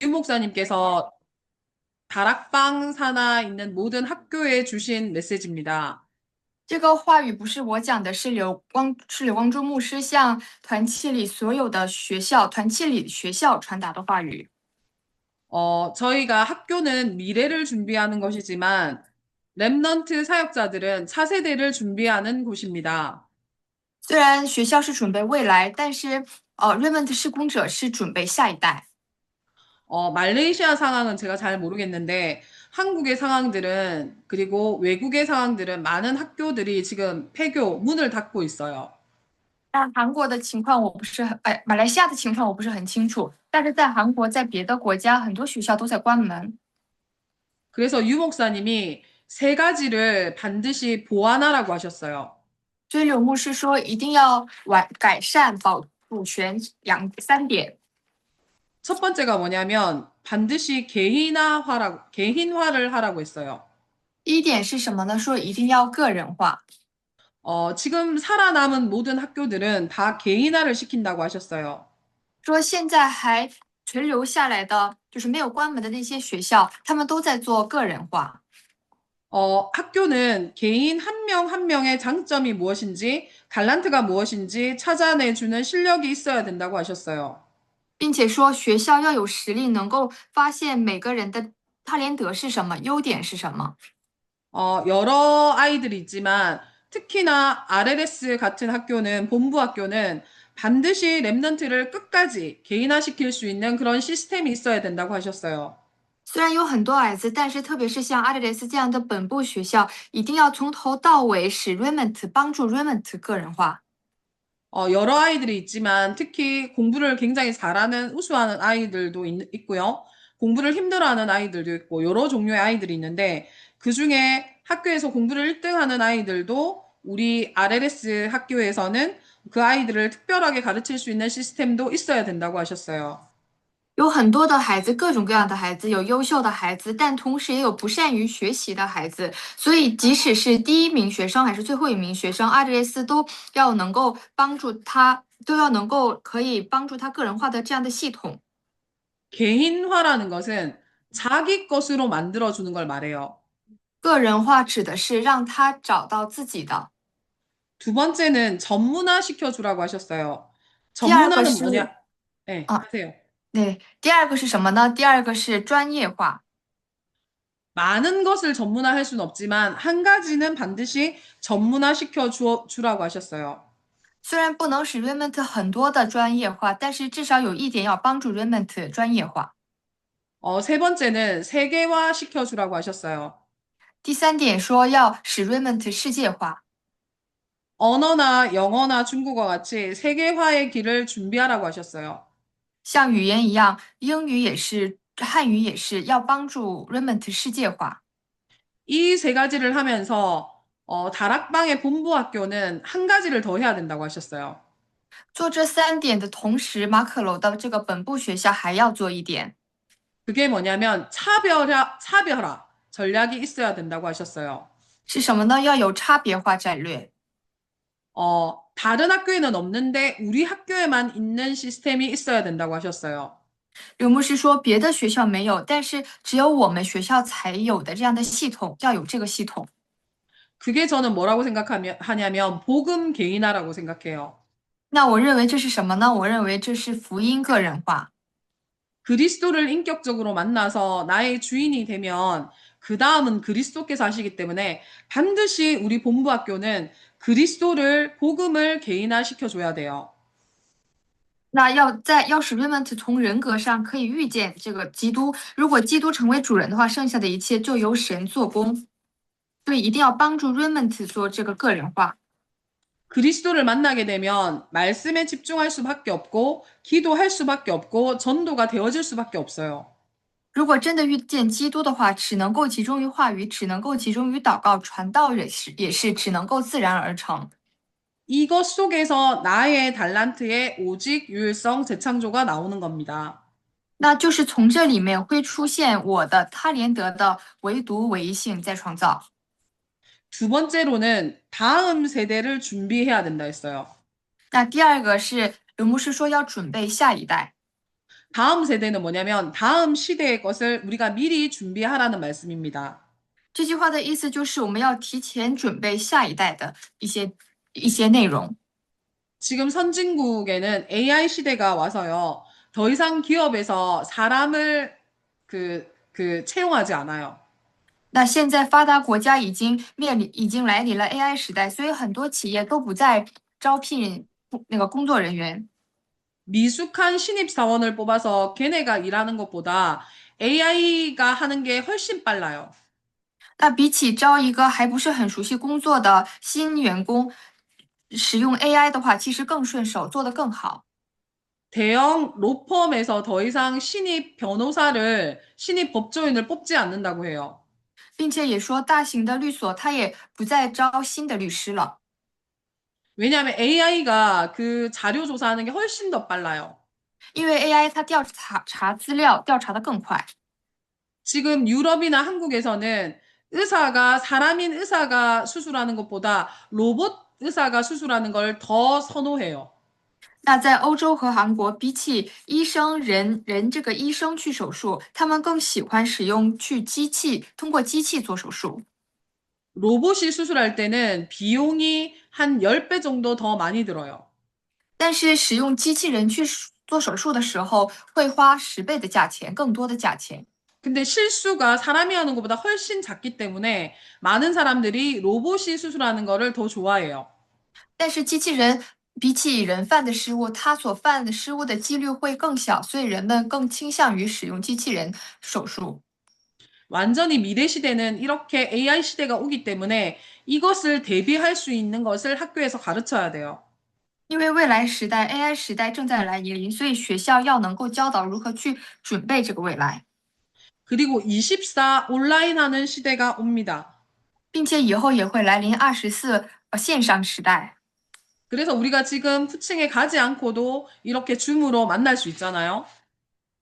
유 목사님께서 다락방 산하 있는 모든 학교에 주신 메시지입니다. 这个话语不是我讲的，是刘光柱牧师向团契里所有的学校、团契里学校传达的话语。 저희가 학교는 미래를 준비하는 것이지만 렘넌트 사역자들은 차세대를 준비하는 곳입니다. 虽然学校是准备未来，但是Raymond 施工者是准备下一代。 말레이시아 상황은 제가 잘 모르겠는데 한국의 상황들은 그리고 외국의 상황들은 많은 학교들이 지금 폐교 문을 닫고 있어요. 但韩国的情况我不是很，马来西亚的情况我不是很清楚，但是在韩国，在别的国家，很多学校都在关门。 그래서 유 목사님이 세 가지를 반드시 보완하라고 하셨어요. 所以柳牧师说，一定要改善补全三点。 첫 번째가 뭐냐면 반드시 개인화를 하라고 했어요. 第一点是什么呢？说一定要个人化。 지금 살아남은 모든 학교들은 다 개인화를 시킨다고 하셨어요. 说现在还存留下来的，就是没有关门的那些学校，他们都在做个人化。 학교는 개인 한 명 한 명의 장점이 무엇인지, 달란트가 무엇인지 찾아내주는 실력이 있어야 된다고 하셨어요. 并且说学校要有实力，能够发现每个人的他连德是什么，优点是什么。 여러 아이들이 있지만 특히나 RLS 같은 학교는 본부 학교는 반드시 랩넌트를 끝까지 개인화시킬 수 있는 그런 시스템이 있어야 된다고 하셨어요. 虽然有很多矮子，但是特别是像阿德雷斯这样的本部学校，一定要从头到尾使 Raymond 帮助 Raymond 个人化。 여러 아이들이 있지만 특히 공부를 굉장히 잘하는 우수하는 아이들도 있고요. 공부를 힘들어하는 아이들도 있고 여러 종류의 아이들이 있는데 그중에 학교에서 공부를 1등 하는 아이들도 우리 RLS 학교에서는 그 아이들을 특별하게 가르칠 수 있는 시스템도 있어야 된다고 하셨어요. 有很多的孩子，各种各样的孩子，有优秀的孩子，但同时也有不善于学习的孩子。所以，即使是第一名学生还是最后一名学生，阿德雷斯都要能够帮助他，都要能够可以帮助他个人化的这样的系统。 개인화라는 것은 자기 것으로 만들어주는 걸 말해요. 个人化指的是让他找到自己的。 두 번째는 전문화 시켜주라고 하셨어요. 第二个 전문화는 是 뭐냐? 네, 啊， 하세요. 对，第二个是什么呢？第二个是专业化。 많은 것을 전문화할 수는 없지만 한 가지는 반드시 전문화 주라고 하셨어요. 虽然不能使 Raymond 很多的专业化，但是至少有一点要帮助 Raymond 专业化。 세 번째는 세계화 시켜주라고 하셨어요. 第三点说要使 Raymond 世界化。 언어나 영어나 중국어 같이 세계화의 길을 준비하라고 하셨어요. 像语言一样，英语也是，汉语也是要帮助 Raymond 世界化。 이 세 가지를 하면서 다락방의 본부 학교는 한 가지를 더 해야 된다고 하셨어요. 做这三点的同时，马可楼的这个本部学校还要做一点， 그게 뭐냐면 차별화 전략이 있어야 된다고 하셨어요. 是什么呢？要有差别化战略。 다른 학교에는 없는데 우리 학교에만 있는 시스템이 있어야 된다고 하셨어요. 刘牧师说，别的学校没有，但是只有我们学校才有的这样的系统，要有这个系统。 그게 저는 뭐라고 하냐면 복음 개인화라고 생각해요. 那我认为这是什么呢？我认为这是福音个人化。 그리스도를 인격적으로 만나서 나의 주인이 되면 그 다음은 그리스도께서 하시기 때문에 반드시 우리 본부 학교는 그리스도를 복음을 개인화시켜 줘야 돼요. 那要使 Raymond 从人格上可以遇见这个基督，如果基督成为主人的话，剩下的一切就由神做工。所以一定要帮助 Raymond 做这个个人化。 그리스도를 만나게 되면 말씀에 집중할 수밖에 없고 기도할 수밖에 없고 전도가 되어질 수밖에 없어요. 如果真的遇见基督的话，只能够集中于话语，只能够集中于祷告，传道也是只能够自然而成。 이것 속에서 나의 달란트의 오직 유일성 재창조가 나오는 겁니다. 那就是从这里面会出现我的他连德的唯独唯一性在创造。 두 번째로는 다음 세대를 준비해야 된다 했어요. 那第二个是刘牧师说要准备下一代。 다음 세대는 뭐냐면 다음 시대의 것을 우리가 미리 준비하라는 말씀입니다. 这句话的意思就是我们要提前准备下一代的一些内容。 지금 선진국에는 AI 시대가 와서요. 더 이상 기업에서 사람을 채용하지 않아요. 那现在发达国家已经来临了 AI 时代，所以很多企业都不再招聘那个工作人员。 미숙한 신입사원을 뽑아서 걔네가 일하는 것보다 AI가 하는 게 훨씬 빨라요. 那比起招一个还不是很熟悉工作的新员工，使用 AI 的话，其实更顺手，做得更好。 대형 로펌에서 더 이상 신입 법조인을 뽑지 않는다고 해요. 并且也说大型的律所它也不再招新的律师了， 왜냐하면 AI가 그 자료 조사하는 게 훨씬 더 빨라요. 因为 AI 它查资料调查的更快。 지금 유럽이나 한국에서는 사람인 의사가 수술하는 것보다 로봇 의사가 수술하는 걸 더 선호해요. 那在欧洲和韩国，比起医生这个医生去手术，他们更喜欢使用通过机器做手术。 로봇이 수술할 때는 비용이 한 10배 정도 더 많이 들어요. 但是使用机器人去做手术的时候，会花10倍的价钱，更多的价钱。 근데 실수가 사람이 하는 것보다 훨씬 작기 때문에 많은 사람들이 로봇이 수술하는 거를 더 좋아해요. 但是机器人比起人犯的失误，它所犯的失误的几率会更小，所以人们更倾向于使用机器人手术。 완전히 미래 시대는 이렇게 AI 시대가 오기 때문에 이것을 대비할 수 있는 것을 학교에서 가르쳐야 돼요. 因为未来时代 AI 时代正在来临，所以学校要能够教导如何去准备这个未来， 그리고 24 온라인 하는 시대가 옵니다. 并且以后也会来临24线上时代。 그래서 우리가 지금 후층에 가지 않고도 이렇게 줌으로 만날 수 있잖아요.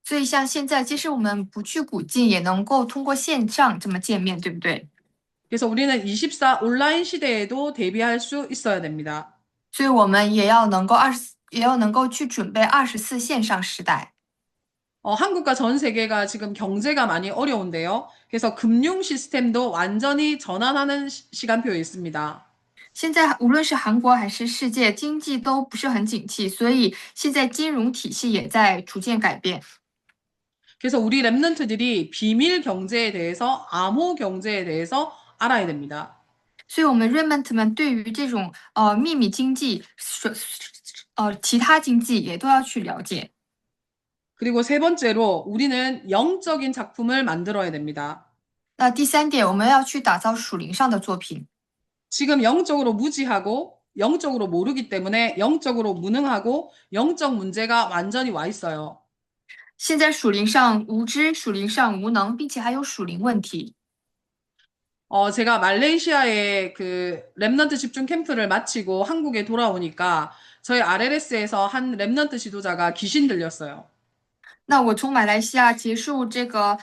所以像现在，即使我们不去古晋，也能够通过线上这么见面，对不对？ 그래서 우리는 24 온라인 시대에도 대비할 수 있어야 됩니다. 所以我们也要能够去准备24线上时代。 한국과 전 세계가 지금 경제가 많이 어려운데요. 그래서 금융 시스템도 완전히 전환하는 시간표에 있습니다. 现在无论是韩国还是世界经济都不是很景气，所以现在金融体系也在逐渐改变。 그래서 우리 랩런트들이 비밀 경제에 대해서, 암호 경제에 대해서 알아야 됩니다. 所以，我们 Remnant 们对于这种秘密经济、其他经济也都要去了解。 그리고 세 번째로 우리는 영적인 작품을 만들어야 됩니다. 那第三点，我们要去打造属灵上的作品。 지금 영적으로 무지하고 영적으로 모르기 때문에 영적으로 무능하고 영적 문제가 완전히 와 있어요. 现在属灵上无知、属灵上无能，并且还有属灵问题。 제가 말레이시아에 그 랩넌트 집중 캠프를 마치고 한국에 돌아오니까 저희 RLS에서 한 랩넌트 지도자가 귀신 들렸어요. 那我从马来西亚结束这个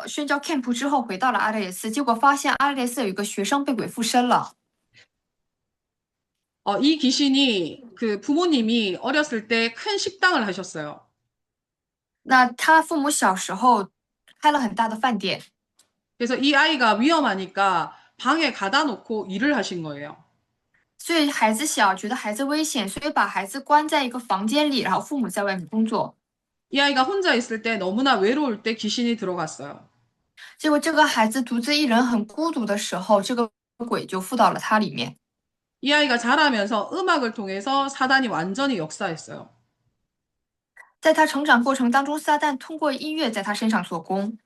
宣教 camp 之后，回到了阿列斯，结果发现阿列斯有一个学生被鬼附身了。 이 귀신이 그 부모님이 어렸을 때 큰 식당을 하셨어요. 那他父母小时候开了很大的饭店， 그래서 이 아이가 위험하니까 방에 가다 놓고 일을 하신 거예요. 所以孩子小，觉得孩子危险，所以把孩子关在一个房间里，然后父母在外面工作。 이 아이가 혼자 있을 때 너무나 외로울 때 귀신이 들어갔어요. 结果这个孩子独自一人很孤独的时候，这个鬼就附到了他里面。 이 아이가 자라면서 음악을 통해서 사단이 완전히 역사했어요. 在他成长过程当中，撒旦通过音乐在他身上做工。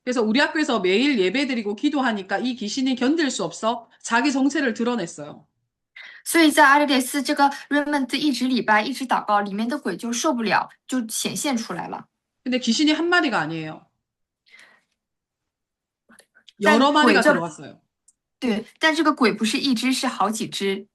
그래서 우리 학교에서 매일 예배드리고 기도하니까 이 귀신이 견딜 수 없어 자기 정체를 드러냈어요. 所以在阿列列斯这个 Raymond 一直礼拜，一直祷告，里面的鬼就受不了，就显现出来了。 근데 귀신이 한 마리가 아니에요. 但 여러 鬼 마리가 这 들어왔어요. 对，但这个鬼不是一只，是好几只。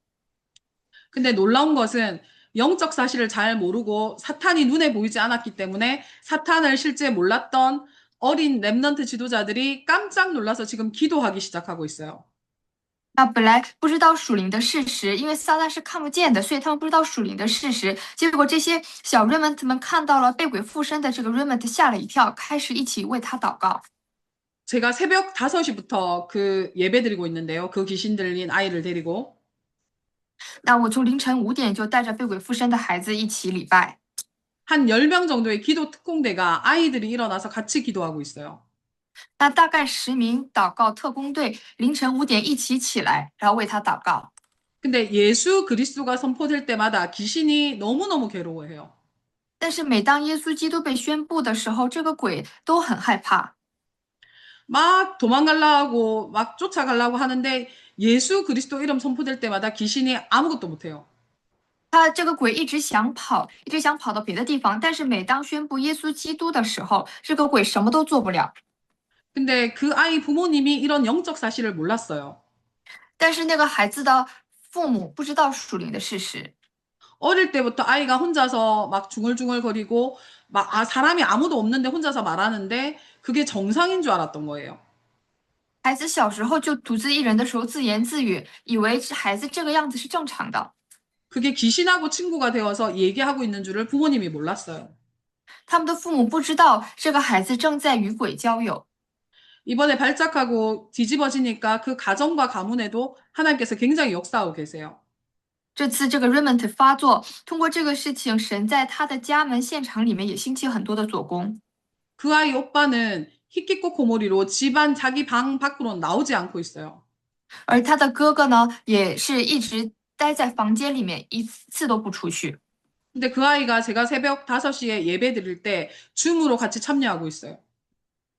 근데 놀라운 것은 영적 사실을 잘 모르고 사탄이 눈에 보이지 않았기 때문에 사탄을 실제 몰랐던 어린 랩넌트 지도자들이 깜짝 놀라서 지금 기도하기 시작하고 있어요. 那本来不知道属灵的事实，因为撒旦是看不见的，所以他们不知道属灵的事实。结果这些小 Raymond 们看到了被鬼附身的这个 Raymond，吓了一跳，开始一起为他祷告。 제가 새벽 5시부터 그 예배 드리고 있는데요. 그 귀신 들린 아이를 데리고 那我从凌晨5点就带着被鬼附身的孩子一起礼拜。 한 10명 정도의 기도 특공대가 아이들이 일어나서 같이 기도하고 있어요. 那大概10名祷告特工队凌晨5点一起起来，然后为他祷告。 근데 예수 그리스도가 선포될 때마다 귀신이 너무너무 괴로워해요. 但是每当耶稣基督被宣布的时候，这个鬼都很害怕， 막 도망가려고 막 쫓아가려고 하는데 예수 그리스도 이름 선포될 때마다 귀신이 아무것도 못해요. 他这个鬼一直想跑，一直想跑到别的地方，但是每当宣布耶稣基督的时候，这个鬼什么都做不了。 근데 그 아이 부모님이 이런 영적 사실을 몰랐어요. 但是那个孩子的父母不知道属灵的事实， 어릴 때부터 아이가 혼자서 막 중얼중얼거리고 막 사람이 아무도 없는데 혼자서 말하는데 그게 정상인 줄 알았던 거예요. 孩子小时候就独自一人的时候自言自语，以为孩子这个样子是正常的。 그게 귀신하고 친구가 되어서 얘기하고 있는 줄을 부모님이 몰랐어요. 他们的父母不知道这个孩子正在与鬼交友。 이번에 발작하고 뒤집어지니까 그 가정과 가문에도 하나님께서 굉장히 역사하고 계세요. 这次这个 Raymond 发作，通过这个事情，神在他的家门现场里面也兴起很多的做工。 그 아이 오빠는 히키코코모리로 집안 자기 방 밖으로 나오지 않고 있어요. 而他的哥哥呢，也是一直待在房间里面，一次都不出去。 근데 그 아이가 제가 새벽 5시에 예배 드릴 때 줌으로 같이 참여하고 있어요.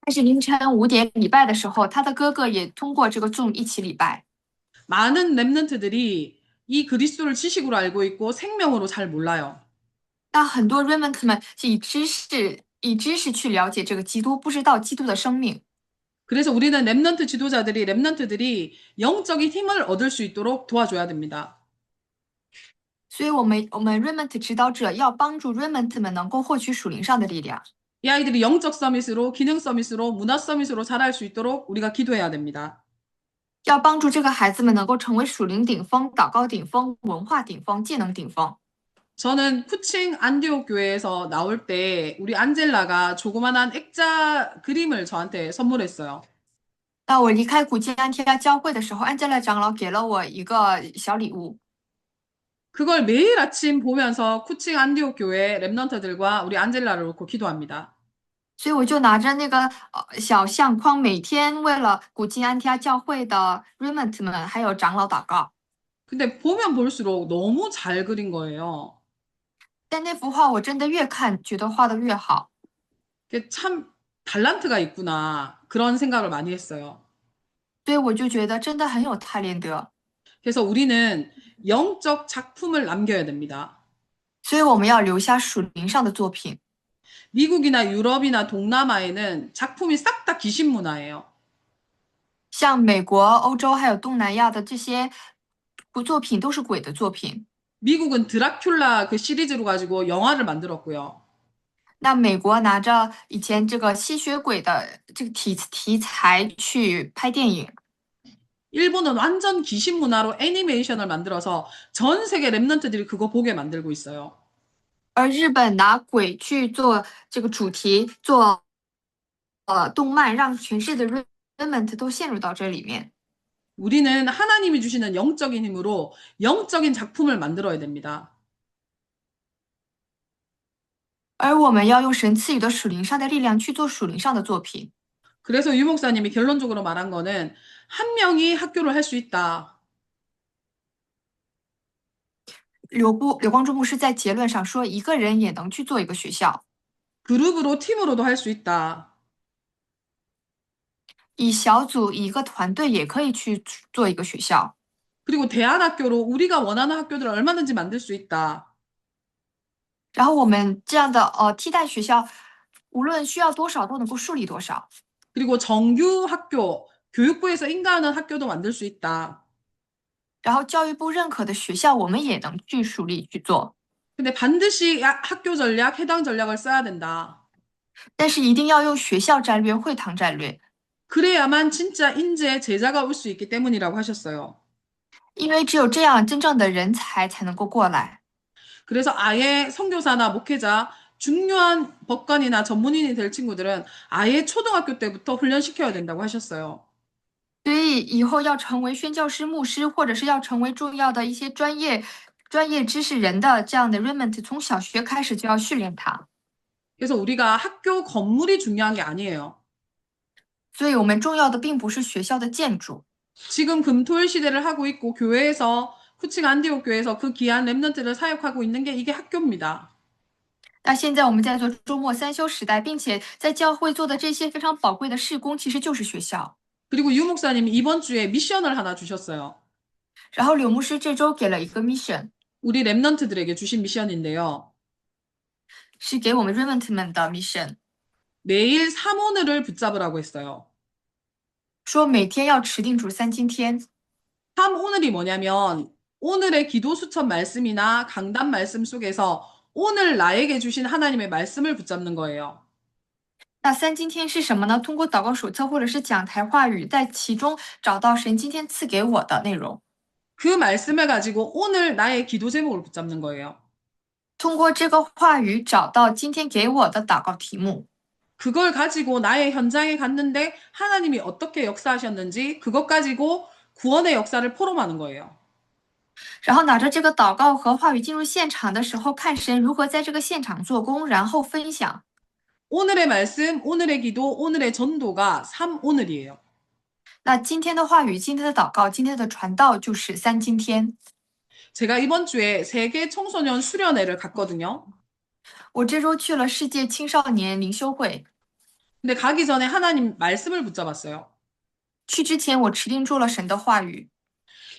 但是凌晨5点礼拜的时候，他的哥哥也通过这个 Zoom 一起礼拜。 많은 랩런트들이 이 그리스도를 지식으로 알고 있고 생명으로 잘 몰라요. 那很多 Raymond 们以知识去了解这个基督，不知道基督的生命。 그래서 우리는 랩런트 지도자들이 랩런트들이 영적인 힘을 얻을 수 있도록 도와줘야 됩니다. 所以我们 Raymond 指导者要帮助 Raymond 们能够获取属灵上的力量。 이 아이들이 영적 서밋으로 기능 서밋으로 문화 서밋으로 자랄 수 있도록 우리가 기도해야 됩니다. 要帮助这个孩子们能够成为属灵顶峰、祷告顶峰、文化顶峰、技能顶峰。 저는 쿠칭 안디옥 교회에서 나올 때 우리 안젤라가 조그만한 액자 그림을 저한테 선물했어요. 那我离开古基安提亚教会的时候，安吉拉长老给了我一个小礼物， 그걸 매일 아침 보면서 쿠칭 안디옥 교회 랩런트들과 우리 안젤라를 놓고 기도합니다. 所以我就拿着那个小相框，每天为了古基安提亚教会的 Raymond 们还有长老祷告。 근데 보면 볼수록 너무 잘 그린 거예요. 但那幅画我真的越看觉得画的越好， 그게 참 달란트가 있구나 그런 생각을 많이 했어요. 所以我就觉得真的很有他连德。 그래서 우리는 영적 작품을 남겨야 됩니다. 所以我们要留下属灵上的作品。 미국이나 유럽이나 동남아에는 작품이 싹 다 귀신 문화예요. 像美国、欧洲还有东南亚的这些作品都是鬼的作品。 미국은 드라큘라 그 시리즈로 가지고 영화를 만들었고요. 那美国拿着以前这个吸血鬼的这个题材去拍电影， 일본은 완전 귀신 문화로 애니메이션을 만들어서 전 세계 랩런트들이 그거 보게 만들고 있어요. 而日本拿鬼去做这个主题，做动漫，让全世界的 Raymond 都陷入到这里面。 우리는 하나님이 주시는 영적인 힘으로 영적인 작품을 만들어야 됩니다. 而我们要用神赐予的属灵上的力量去做属灵上的作品。 그래서 유 목사님이 결론적으로 말한 거는 한 명이 학교를 할 수 있다. 柳光中牧师在结论上说，一个人也能去做一个学校， 그룹으로 팀으로도 할 수 있다. 以小组以一个团队也可以去做一个学校。 그리고 대안학교로 우리가 원하는 학교들을 얼마든지 만들 수 있다. 然后我们这样的替代学校，无论需要多少都能够树立多少。 그리고 정규 학교, 교육부에서 인가하는 학교도 만들 수 있다. 然后教育部认可的学校，我们也能去树立去做。 근데 반드시 학교 전략, 해당 전략을 써야 된다. 但是一定要用学校战略、会堂战略， 그래야만 진짜 인재 제자가 올 수 있기 때문이라고 하셨어요. 因为只有这样，真正的人才能够过来。 그래서 아예 선교사나 목회자, 중요한 법관이나 전문인이 될 친구들은 아예 초등학교 때부터 훈련시켜야 된다고 하셨어요. 所以以后要成为宣教师、牧师，或者是要成为重要的一些专业知识人的这样的 remnant，从小学开始就要训练他。 그래서 우리가 학교 건물이 중요한 게 아니에요. 所以我们重要的并不是学校的建筑。 지금 금토일 시대를 하고 있고 교회에서 쿠칭 안디옥 교회에서 그 귀한 렘넌트를 사역하고 있는 게 이게 학교입니다. 那现在我们在做周末三休时代，并且在教会做的这些非常宝贵的事工，其实就是学校。 그리고 유 목사님이 이번 주에 미션을 하나 주셨어요. 然后柳牧师这周给了一个 mission， 우리 렘넌트들에게 주신 미션인데요. 是给我们 remnant 们的 mission， 매일 삼오늘을 붙잡으라고 했어요. 说每天要持定主三今天。 삼오늘이 뭐냐면 오늘의 기도 수첩 말씀이나 강단 말씀 속에서 오늘 나에게 주신 하나님의 말씀을 붙잡는 거예요. 那三今天是什么呢？通过祷告手册或者是讲台话语，在其中找到神今天赐给我的内容， 그 말씀을 가지고 오늘 나의 기도 제목을 붙잡는 거예요. 通过这个话语找到今天给我的祷告题目。 그걸 가지고 나의 현장에 갔는데 하나님이 어떻게 역사하셨는지 그것 가지고 구원의 역사를 포럼하는 거예요. 然后拿着这个祷告和话语进入现场的时候，看神如何在这个现场做工，然后分享。 오늘의 말씀, 오늘의 기도, 오늘의 전도가 삼오늘이에요. 那今天的话语、今天的祷告、今天的传道就是三今天。 제가 이번 주에 세계 청소년 수련회를 갔거든요. 我这周去了世界青少年灵修会， 근데 가기 전에 하나님 말씀을 붙잡았어요. 去之前我持定住了神的话语，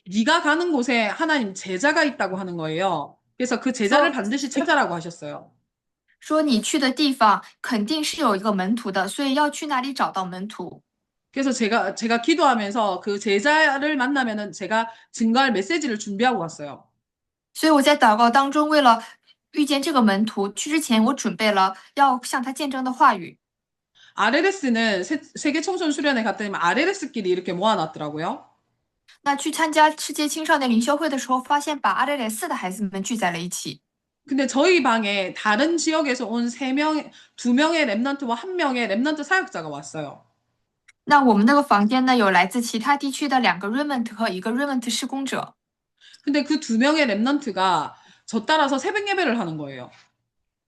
네가 가는 곳에 하나님 제자가 있다고 하는 거예요. 그래서 그 제자를 반드시 찾아라고 하셨어요. 说你去的地方肯定是有一个门徒的，所以要去那里找到门徒。 그래서 제가 기도하면서 그 제자를 만나면은 제가 증거할 메시지를 준비하고 갔어요. 所以我在祷告当中，为了遇见这个门徒，去之前我准备了要向他见证的话语。 RLS는 세계 청소년 수련회 갔더니 RLS끼리 이렇게 모아놨더라고요. 那去参加世界青少年灵修会的时候，发现把阿雷4的孩子们聚在了一起。 근데 저희 방에 다른 지역에서 온 3명, 2명의 랩넌트와 1명의 랩넌트 사역자가 왔어요. 那我们那个房间呢，有来自其他地区的2个 remnant 和1个 remnant 施工者。 근데 그 2명의 랩넌트가 저 따라서 새벽 예배를 하는 거예요.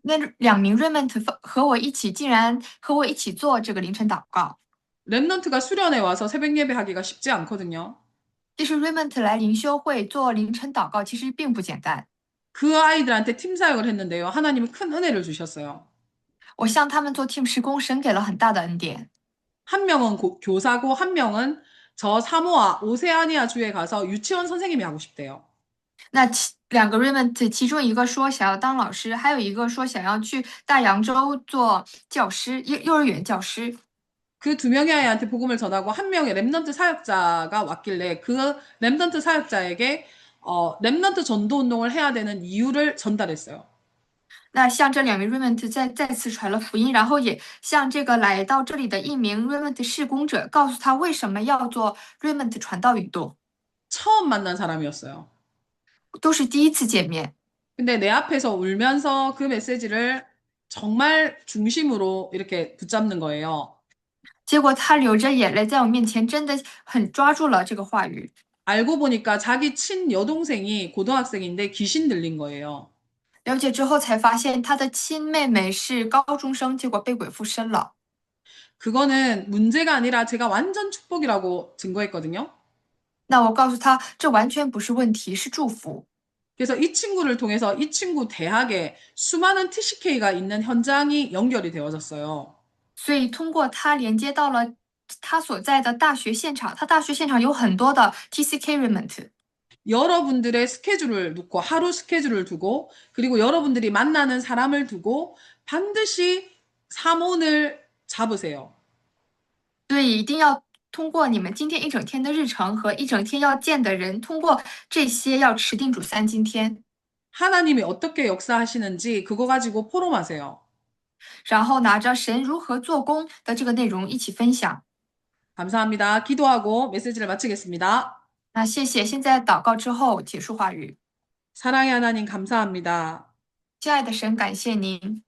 那2名 remnant 和我一起，竟然和我一起做这个凌晨祷告。 랩넌트가 수련회 와서 새벽 예배하기가 쉽지 않거든요. 其实 remnant 来灵修会做凌晨祷告，其实并不简单。 그 아이들한테 팀 사역을 했는데요. 하나님은 큰 은혜를 주셨어요. 我向他们做 team 施工，神给了很大的恩典。 한 명은 교사고 한 명은 저 사모아 오세아니아 주에 가서 유치원 선생님이 하고 싶대요. 那2个 remnant，其中一个说想要当老师，还有一个说想要去大洋洲做教师，幼儿园教师。 그 2명의 아이한테 복음을 전하고 한 명의 랩넌트 사역자가 왔길래 그 랩넌트 사역자에게 랩넌트 전도 운동을 해야 되는 이유를 전달했어요. 那向这2名 remnant 再次传了福音，然后也向这个来到这里的一名 remnant 事工者，告诉他为什么要做 remnant 传道运动， 처음 만난 사람이었어요. 都是第一次见面。 근데 내 앞에서 울면서 그 메시지를 정말 중심으로 이렇게 붙잡는 거예요. 结果他流着眼泪在我面前，真的很抓住了这个话语。 알고 보니까 자기 친여동생이 고등학생인데 귀신 들린 거예요. 了解之后才发现，他的亲妹妹是高中生，结果被鬼附身了。 그거는 문제가 아니라 제가 완전 축복이라고 증거했거든요. 那我告诉他，这完全不是问题，是祝福。 그래서 이 친구를 통해서 이 친구 대학에 수많은 TCK가 있는 현장이 연결이 되어졌어요. 所以通过他连接到了他所在的大学现场，他大学现场有很多的 TCK remnant。 여러분들의 스케줄을 놓고 하루 스케줄을 두고 그리고 여러분들이 만나는 사람을 두고 반드시 삼원을 잡으세요. 所以一定要通过你们今天一整天的日程和一整天要见的人，通过这些要持定主三今天， 하나님이 어떻게 역사하시는지 그거 가지고 포럼하세요. 然后拿着神如何做工的这个内容一起分享。 감사합니다. 기도하고 메시지를 마치겠습니다. 那谢谢。现在祷告之后结束话语。 사랑의 하나님 감사합니다. 亲爱的神，感谢您，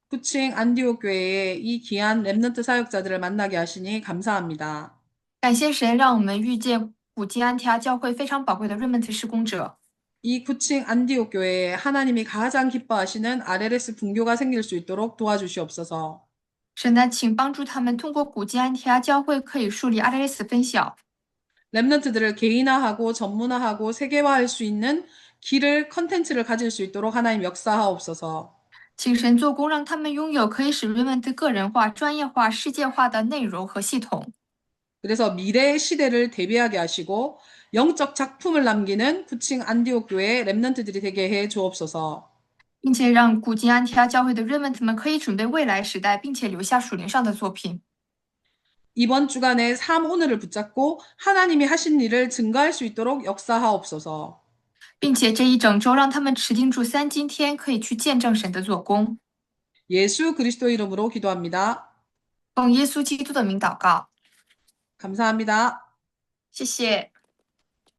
쿠칭 안디옥 교회의 이 귀한 렘넌트 사역자들을 만나게 하시니 감사합니다. 感谢神让我们遇见古今安提阿教会非常宝贵的瑞门特施工者。 이 쿠칭 안디옥 교회에 하나님이 가장 기뻐하시는 RLS 분교가 생길 수 있도록 도와주시옵소서. 神呢，请帮助他们通过古今安提阿教会可以树立 RS 分校， 렘넌트들을 개인화하고 전문화하고 세계화할 수 있는 길을 컨텐츠를 가질 수 있도록 하나님 역사하옵소서. 请神做工，让他们拥有可以使瑞门特个人化、专业化、世界化的内容和系统。 그래서 미래의 시대를 대비하게 하시고 영적 작품을 남기는 쿠칭 안디옥 교회의 렘넌트들이 되게 해 주옵소서. 并且让古今安提阿教会的 remnant 们可以准备未来时代，并且留下属灵上的作品。 이번 주간에 삶 오늘을 붙잡고 하나님이 하신 일을 증거할 수 있도록 역사하옵소서. 并且这一整周让他们持定住今天，可以去见证神的做工。 예수 그리스도 이름으로 기도합니다. 奉耶稣基督的名祷告， 감사합니다. 谢谢。